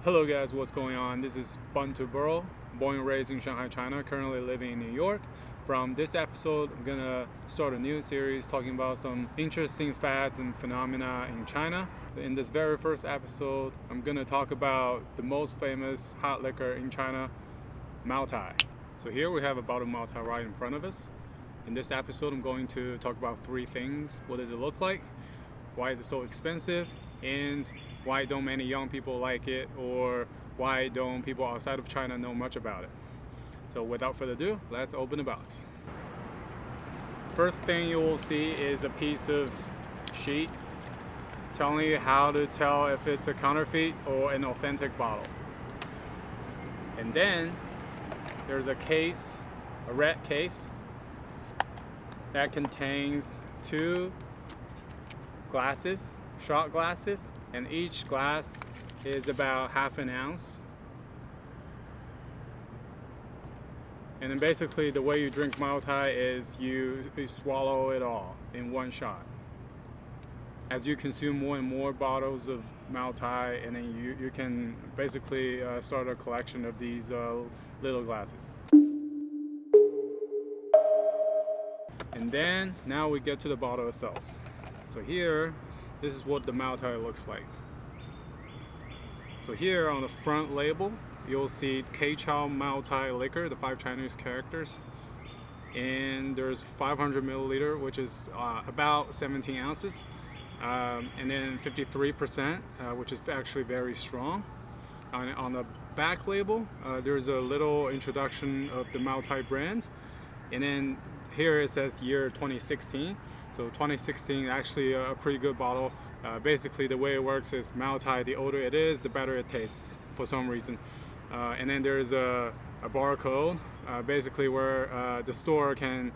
Hello guys, what's going on? This is Buntu Burrow, born and raised in Shanghai, China, currently living in New York. From this episode, I'm gonna start a new series talking about some interesting facts and phenomena in China. In this very first episode, I'm gonna talk about the most famous hot liquor in China, Moutai. So here we have a bottle of Moutai right in front of us. In this episode, I'm going to talk about three things. What does it look like? Why is it so expensive? And why don't many young people like it, or why don't people outside of China know much about it? So without further ado, let's open the box. First thing you will see is a piece of sheet telling you how to tell if it's a counterfeit or an authentic bottle. And then there's a case, a red case, that contains two glasses, shot glasses, and each glass is about half an ounce. And then basically the way you drink Moutai is you swallow it all in one shot. As you consume more and more bottles of Moutai, and then you can basically start a collection of these little glasses. And then now we get to the bottle itself. So here, this is what the Moutai looks like. So here on the front label, you'll see Keichao Moutai liquor, the 5 Chinese characters. And there's 500 milliliter, which is about 17 ounces. And then 53%, which is actually very strong. On the back label, there's a little introduction of the Moutai brand. And then here it says year 2016. So 2016, actually a pretty good bottle. Basically the way it works is Moutai, the older it is, the better it tastes for some reason. And then there's a barcode, basically where the store can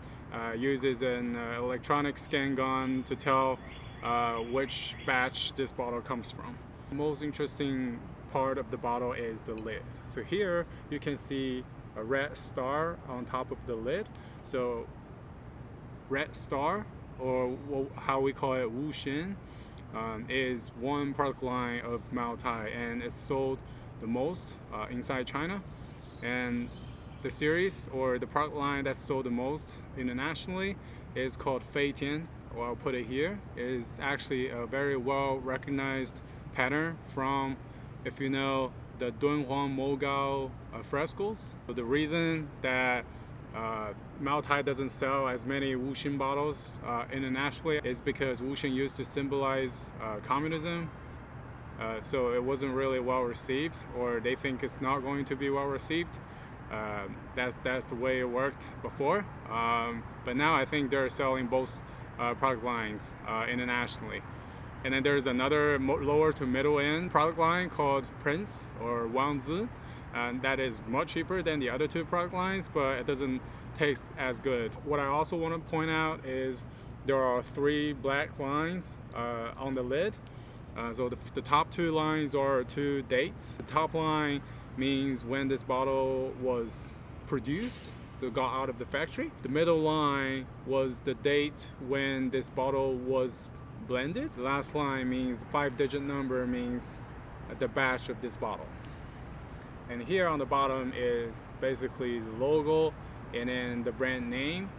uses an electronic scan gun to tell which batch this bottle comes from. The most interesting part of the bottle is the lid. So here you can see a red star on top of the lid. So red star, or how we call it Wu Xin, is one product line of Moutai, and it's sold the most inside China. And the series, or the product line that's sold the most internationally, is called Fei Tian, or I'll put it here. It is actually a very well recognized pattern from, if you know, the Dunhuang Mogao frescoes. So the reason that Moutai doesn't sell as many Wu Xin bottles internationally is because Wu Xin used to symbolize communism. So it wasn't really well received, or they think it's not going to be well received. That's the way it worked before. But now I think they're selling both product lines internationally. And then there's another lower to middle end product line called Prince or Wangzi. And that is much cheaper than the other two product lines, but it doesn't taste as good. What I also want to point out is there are 3 black lines on the lid. So the top 2 lines are 2 dates. The top line means when this bottle was produced, it got out of the factory. The middle line was the date when this bottle was blended. The last line means the 5-digit number means the batch of this bottle. And here on the bottom is basically the logo, and then the brand name,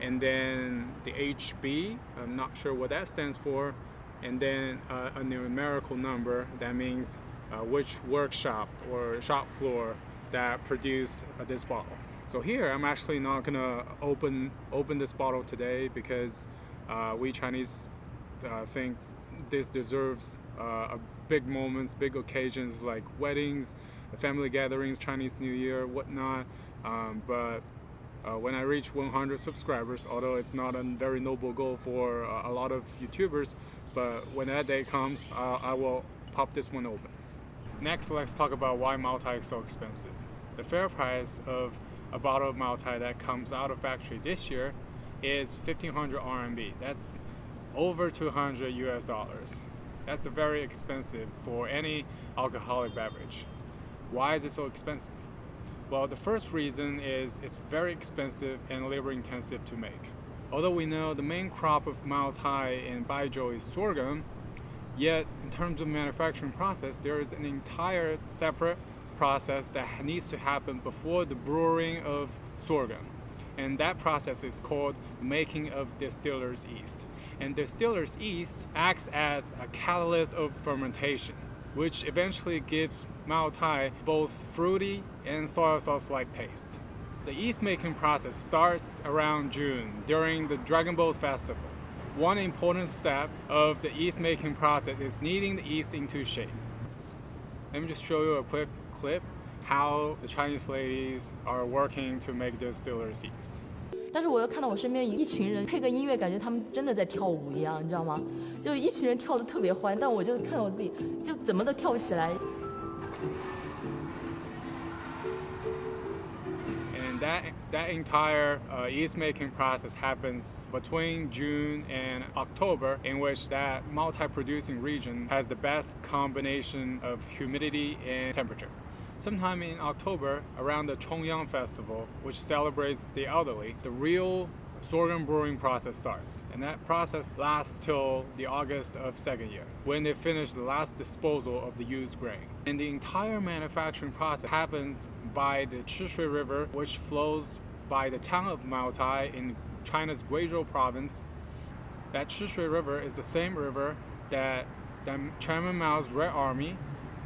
and then the HB, I'm not sure what that stands for, and then a numerical number that means which workshop or shop floor that produced this bottle. So here I'm actually not gonna open this bottle today because we Chinese think this deserves big moments, big occasions like weddings, family gatherings, Chinese New Year, whatnot. But when I reach 100 subscribers, although it's not a very noble goal for a lot of YouTubers, but when that day comes, I will pop this one open. Next, let's talk about why Moutai is so expensive. The fair price of a bottle of Moutai that comes out of factory this year is 1,500 RMB. That's over $200 US. That's very expensive for any alcoholic beverage. Why is it so expensive? Well, the first reason is it's very expensive and labor intensive to make. Although we know the main crop of Moutai and baijiu is sorghum, Yet, in terms of manufacturing process, there is an entire separate process that needs to happen before the brewing of sorghum. And that process is called the making of distiller's yeast. And distiller's yeast acts as a catalyst of fermentation, which eventually gives Moutai both fruity and soy sauce-like taste. The yeast making process starts around June during the Dragon Boat Festival. One important step of the yeast making process is kneading the yeast into shape. Let me just show you a quick clip how the Chinese ladies are working to make distiller's yeast. 但是我又看到我身边一群人配个音乐，感觉他们真的在跳舞一样，你知道吗？就一群人跳得特别欢，但我就看到我自己就怎么都跳不起来。And that entire yeast making process happens between June and October, in which that multi-producing region has the best combination of humidity and temperature. Sometime in October, around the Chongyang Festival, which celebrates the elderly, the real sorghum brewing process starts. And that process lasts till the August of second year, when they finish the last disposal of the used grain. And the entire manufacturing process happens by the Chishui River, which flows by the town of Moutai in China's Guizhou province. That Chishui River is the same river that Chairman Mao's Red Army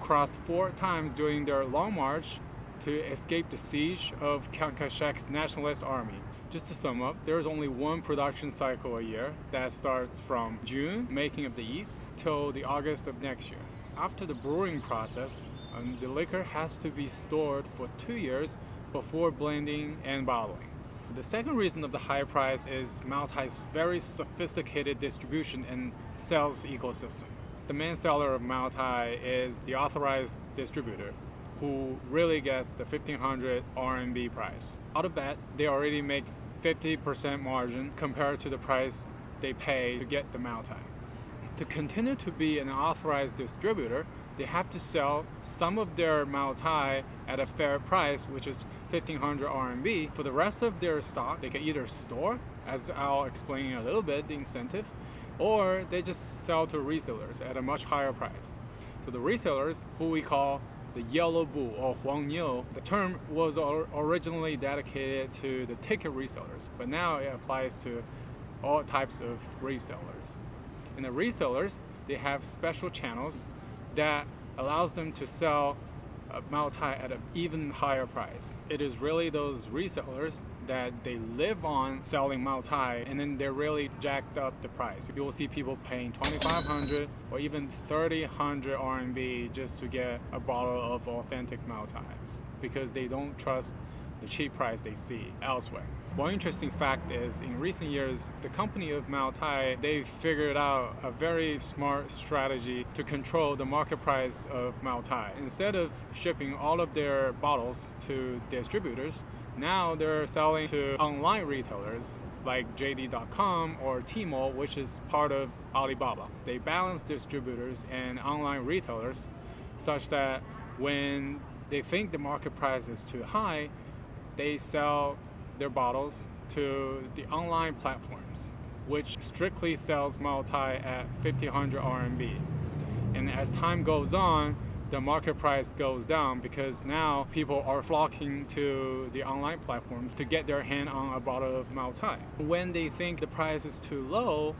crossed 4 times during their long march to escape the siege of Chiang Kai-shek's nationalist army. Just to sum up, there is only one production cycle a year that starts from June, making of the yeast, till the August of next year. After the brewing process, the liquor has to be stored for 2 years before blending and bottling. The second reason of the high price is Moutai's very sophisticated distribution and sales ecosystem. The main seller of Moutai is the authorized distributor, who really gets the 1,500 RMB price. Out of that, they already make 50% margin compared to the price they pay to get the Moutai. To continue to be an authorized distributor, they have to sell some of their Moutai at a fair price, which is 1,500 RMB. For the rest of their stock, they can either store, as I'll explain in a little bit, the incentive, or they just sell to resellers at a much higher price. So the resellers, who we call the yellow bull or Huang Niu, the term was originally dedicated to the ticket resellers, but now it applies to all types of resellers. And the resellers, they have special channels that allows them to sell Moutai at an even higher price. It is really those resellers that they live on selling Moutai, and then they're really jacked up the price. You will see people paying 2,500 or even 3,000 RMB just to get a bottle of authentic Moutai because they don't trust the cheap price they see elsewhere. One interesting fact is, in recent years, the company of Moutai, they figured out a very smart strategy to control the market price of Moutai. Instead of shipping all of their bottles to distributors, now they're selling to online retailers like JD.com or Tmall, which is part of Alibaba. They balance distributors and online retailers such that when they think the market price is too high, they sell their bottles to the online platforms, which strictly sells Moutai at 1,500 RMB. And as time goes on, the market price goes down because now people are flocking to the online platforms to get their hand on a bottle of Moutai. When they think the price is too low,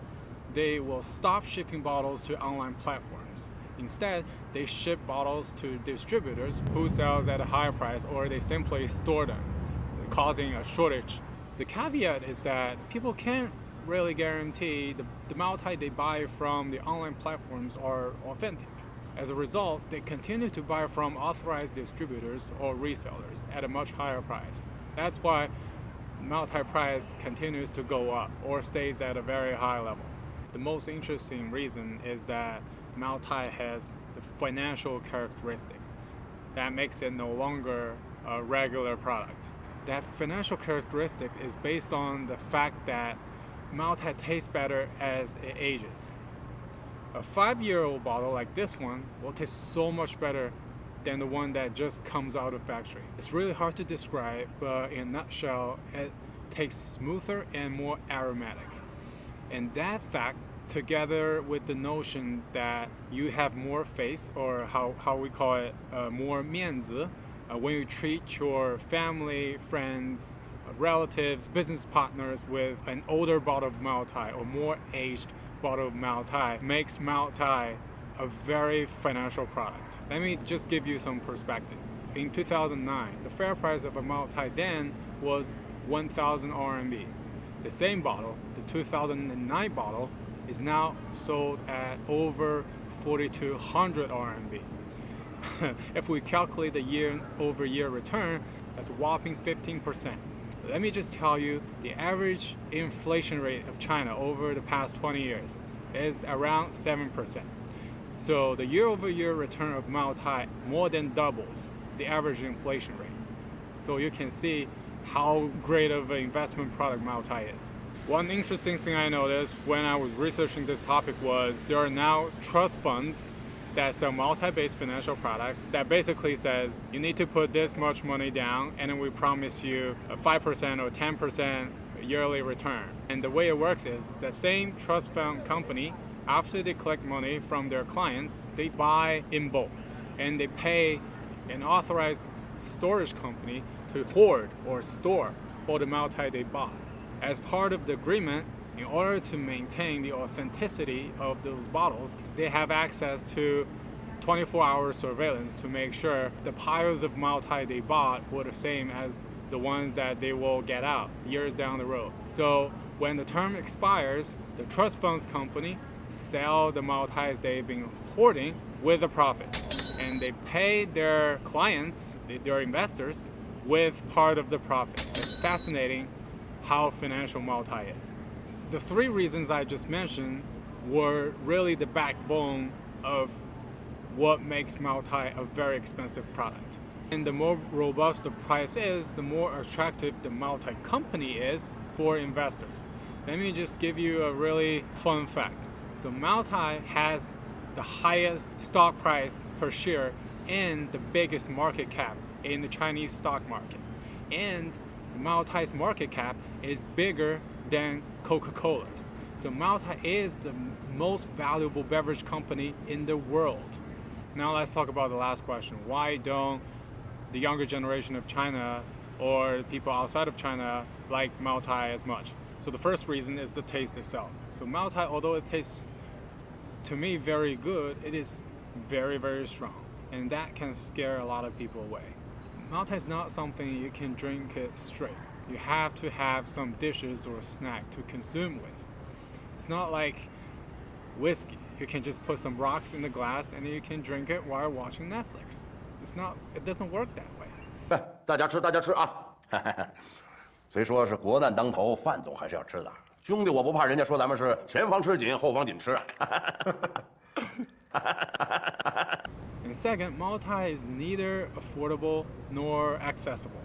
they will stop shipping bottles to online platforms. Instead, they ship bottles to distributors who sells at a higher price, or they simply store them, causing a shortage. The caveat is that people can't really guarantee the Moutai they buy from the online platforms are authentic. As a result, they continue to buy from authorized distributors or resellers at a much higher price. That's why Moutai price continues to go up or stays at a very high level. The most interesting reason is that Moutai has the financial characteristic that makes it no longer a regular product. That financial characteristic is based on the fact that Moutai tastes better as it ages. A 5-year-old bottle like this one will taste so much better than the one that just comes out of factory. It's really hard to describe, but in a nutshell, it tastes smoother and more aromatic. And that fact together with the notion that you have more face, or how we call it, more 面子, when you treat your family, friends, relatives, business partners with an older bottle of Moutai or more aged bottle of Moutai, makes Moutai a very financial product. Let me just give you some perspective. In 2009, the fair price of a Moutai then was 1,000 RMB. The same bottle, the 2009 bottle, is now sold at over 4,200 RMB. If we calculate the year-over-year return, that's a whopping 15%. Let me just tell you, the average inflation rate of China over the past 20 years is around 7%. So the year-over-year return of Moutai more than doubles the average inflation rate. So you can see how great of an investment product Moutai is. One interesting thing I noticed when I was researching this topic was there are now trust funds that sell Moutai-based financial products that basically says you need to put this much money down and then we promise you a 5% or 10% yearly return. And the way it works is that same trust fund company, after they collect money from their clients, they buy in bulk and they pay an authorized storage company to hoard or store all the Moutai they bought. As part of the agreement, in order to maintain the authenticity of those bottles, they have access to 24-hour surveillance to make sure the piles of Moutai they bought were the same as the ones that they will get out years down the road. So when the term expires, the trust funds company sell the Moutais they've been hoarding with a profit. And they pay their clients, their investors, with part of the profit. It's fascinating how financial Moutai is. The three reasons I just mentioned were really the backbone of what makes Moutai a very expensive product. And the more robust the price is, the more attractive the Moutai company is for investors. Let me just give you a really fun fact. So Moutai has the highest stock price per share and the biggest market cap in the Chinese stock market. And Moutai's market cap is bigger than Coca-Cola's. So Moutai is the most valuable beverage company in the world. Now let's talk about the last question. Why don't the younger generation of China or people outside of China like Moutai as much? So the first reason is the taste itself. So Moutai, although it tastes to me very good, it is very, very strong. And that can scare a lot of people away. Moutai is not something you can drink it straight. You have to have some dishes or a snack to consume with. It's not like whiskey. You can just put some rocks in the glass and you can drink it while watching Netflix. It doesn't work that way. 大家吃啊！虽说是国难当头，饭总还是要吃的。兄弟，我不怕人家说咱们是前方吃紧，后方紧吃。And second, Moutai is neither affordable nor accessible.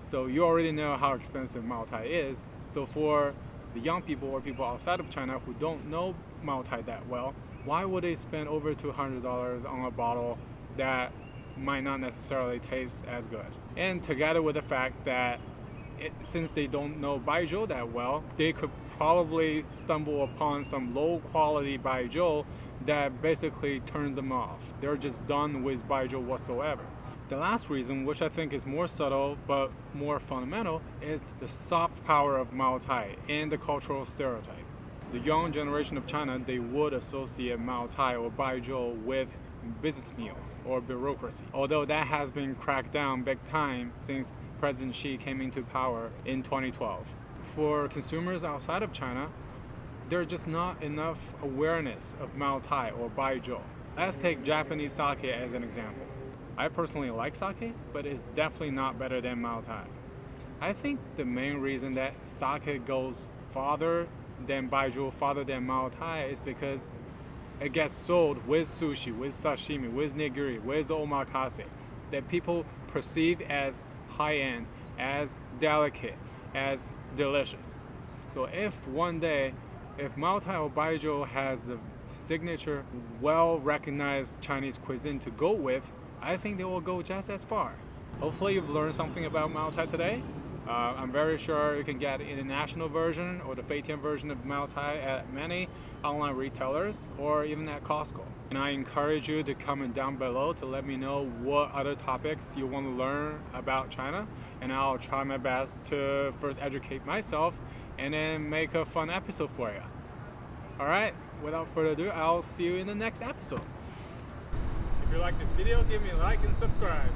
So you already know how expensive Moutai is. So for the young people or people outside of China who don't know Moutai that well, why would they spend over $200 on a bottle that might not necessarily taste as good? And together with the fact that since they don't know baijiu that well, they could probably stumble upon some low quality baijiu that basically turns them off. They're just done with baijiu whatsoever. The last reason, which I think is more subtle but more fundamental, is the soft power of Moutai and the cultural stereotype. The young generation of China, they would associate Moutai or baijiu with business meals or bureaucracy, although that has been cracked down big time since President Xi came into power in 2012. For consumers outside of China, there's just not enough awareness of Moutai or baijiu. Let's take Japanese sake as an example. I personally like sake, but it's definitely not better than Moutai. I think the main reason that sake goes farther than baijiu, farther than Moutai, is because it gets sold with sushi, with sashimi, with nigiri, with omakase, that people perceive as high-end, as delicate, as delicious. So if one day, if Moutai or baijiu has a signature, well-recognized Chinese cuisine to go with, I think they will go just as far. Hopefully you've learned something about Moutai today. I'm very sure you can get the international version or the Feitian version of Moutai at many online retailers or even at Costco. And I encourage you to comment down below to let me know what other topics you want to learn about China, and I'll try my best to first educate myself and then make a fun episode for you. Alright, without further ado, I'll see you in the next episode. If you like this video, give me a like and subscribe.